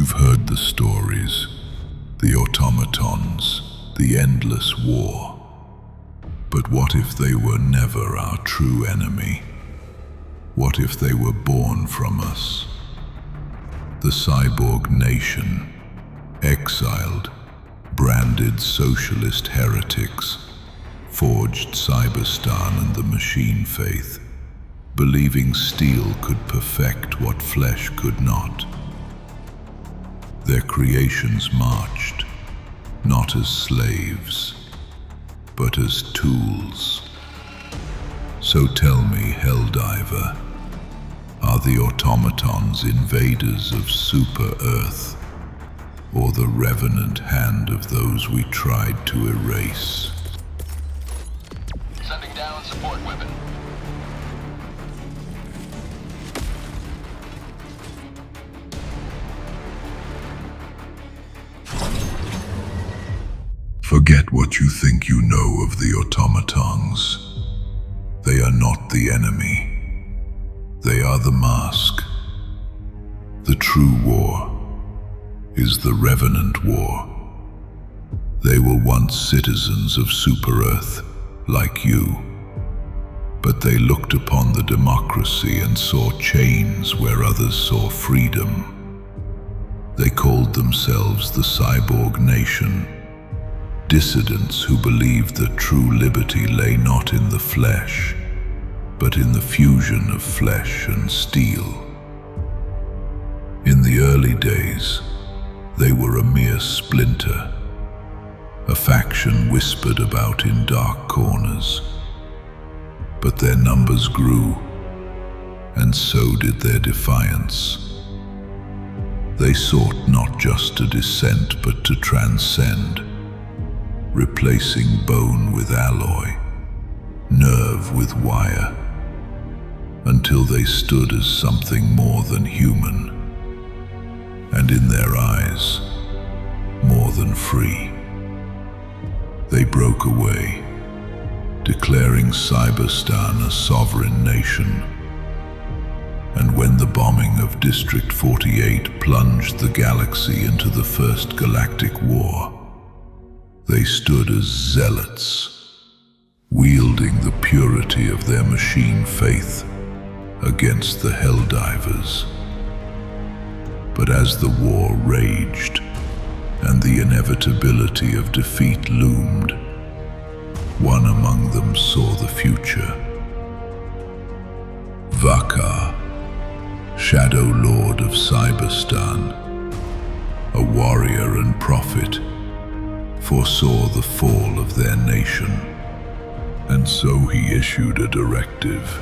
You've heard the stories, the automatons, the endless war. But what if they were never our true enemy? What if they were born from us? The cyborg nation, exiled, branded socialist heretics, forged Cyberstan and the machine faith, believing steel could perfect what flesh could not. Their creations marched, not as slaves, but as tools. So tell me, Helldiver, are the automatons invaders of Super-Earth, or the revenant hand of those we tried to erase? Sending down support weapon. Forget what you think you know of the automatons. They are not the enemy. They are the mask. The true war is the Revenant War. They were once citizens of Super-Earth, like you. But they looked upon the democracy and saw chains where others saw freedom. They called themselves the Cyborg Nation, dissidents who believed that true liberty lay not in the flesh, but in the fusion of flesh and steel. In the early days, they were a mere splinter, a faction whispered about in dark corners. But their numbers grew, and so did their defiance. They sought not just to dissent, but to transcend, replacing bone with alloy, nerve with wire, until they stood as something more than human, and in their eyes, more than free. They broke away, declaring Cyberstan a sovereign nation. And when the bombing of District 48 plunged the galaxy into the First Galactic War, they stood as zealots, wielding the purity of their machine faith against the Helldivers. But as the war raged and the inevitability of defeat loomed, one among them saw the future. Vakar, Shadow Lord of Cyberstan, a warrior and prophet, foresaw the fall of their nation, and so he issued a directive,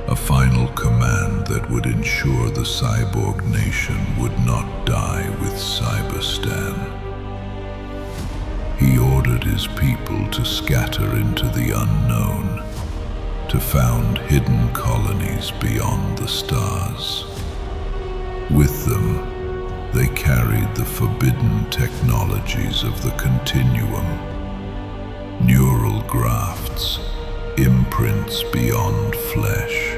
a final command that would ensure the cyborg nation would not die with Cyberstan. He ordered his people to scatter into the unknown, to found hidden colonies beyond the stars. With them, they carried the forbidden technologies of the Continuum, neural grafts, imprints beyond flesh,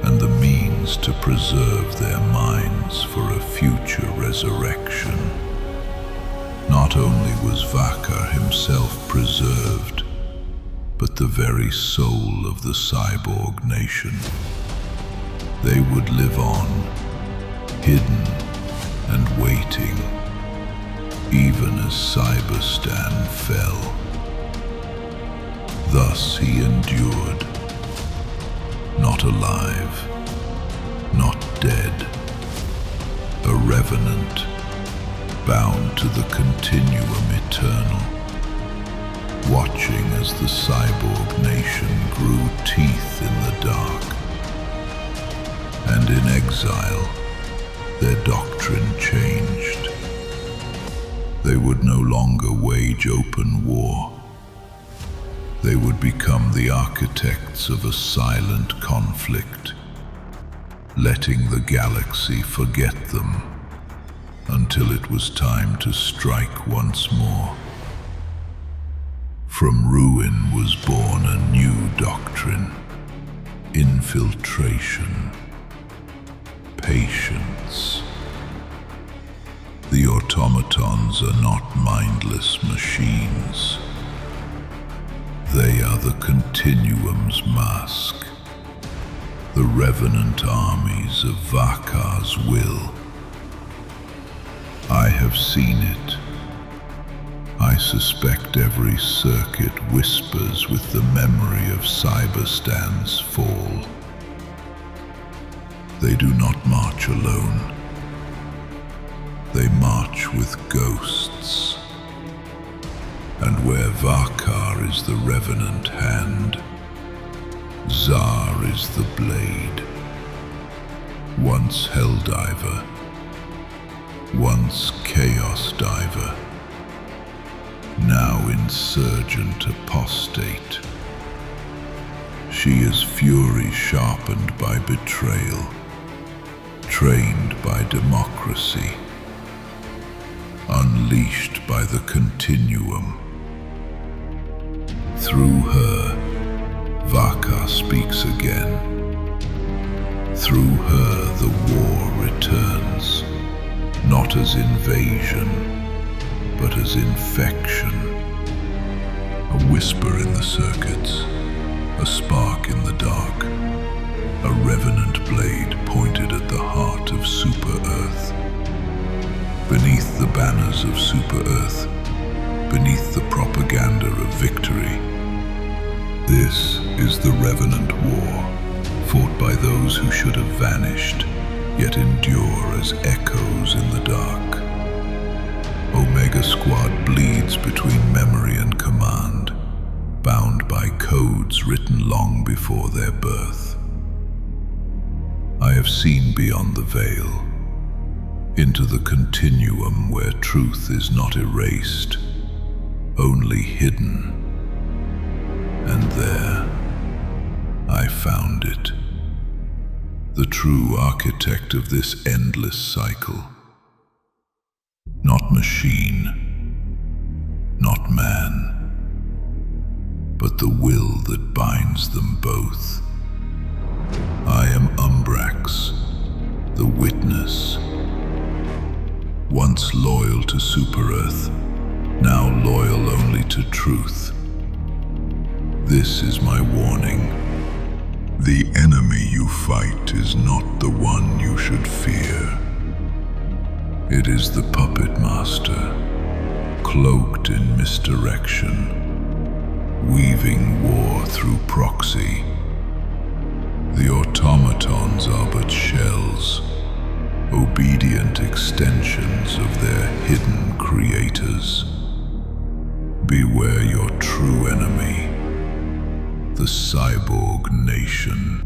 and the means to preserve their minds for a future resurrection. Not only was Vakar himself preserved, but the very soul of the cyborg nation. They would live on, hidden and waiting, even as Cyberstan fell. Thus he endured, not alive, not dead, a revenant, bound to the Continuum eternal, watching as the cyborg nation grew teeth in the dark. And in exile, their doctrine changed. They would no longer wage open war. They would become the architects of a silent conflict, letting the galaxy forget them until it was time to strike once more. From ruin was born a new doctrine: infiltration, patience, The automatons are not mindless machines. They are the Continuum's mask, the revenant armies of Vakar's will. I have seen it. I suspect every circuit whispers with the memory of Cyberstan's fall. They do not march alone. They march with ghosts. And where Vakar is the revenant hand, Xzar is the blade. Once Helldiver, once Chaos Diver, now insurgent apostate. She is fury sharpened by betrayal, trained by democracy, unleashed by the Continuum. Through her, Vakar speaks again. Through her, the war returns, not as invasion, but as infection. A whisper in the circuits, a spark in the dark, a revenant blade pointed at the heart of Super Earth. Beneath the banners of Super Earth, beneath the propaganda of victory, this is the Revenant War, fought by those who should have vanished, yet endure as echoes in the dark. Omega Squad bleeds between memory and command, bound by codes written long before their birth. I have seen beyond the veil, into the Continuum where truth is not erased, only hidden. And there, I found it, the true architect of this endless cycle. Not machine, not man, but the will that binds them both. I am Umbrax, the witness. Once loyal to Super Earth, now loyal only to truth. This is my warning. The enemy you fight is not the one you should fear. It is the puppet master, cloaked in misdirection, weaving war through proxy. The automatons are but shells, obedient extensions of their hidden creators. Beware your true enemy, the Cyborg Nation.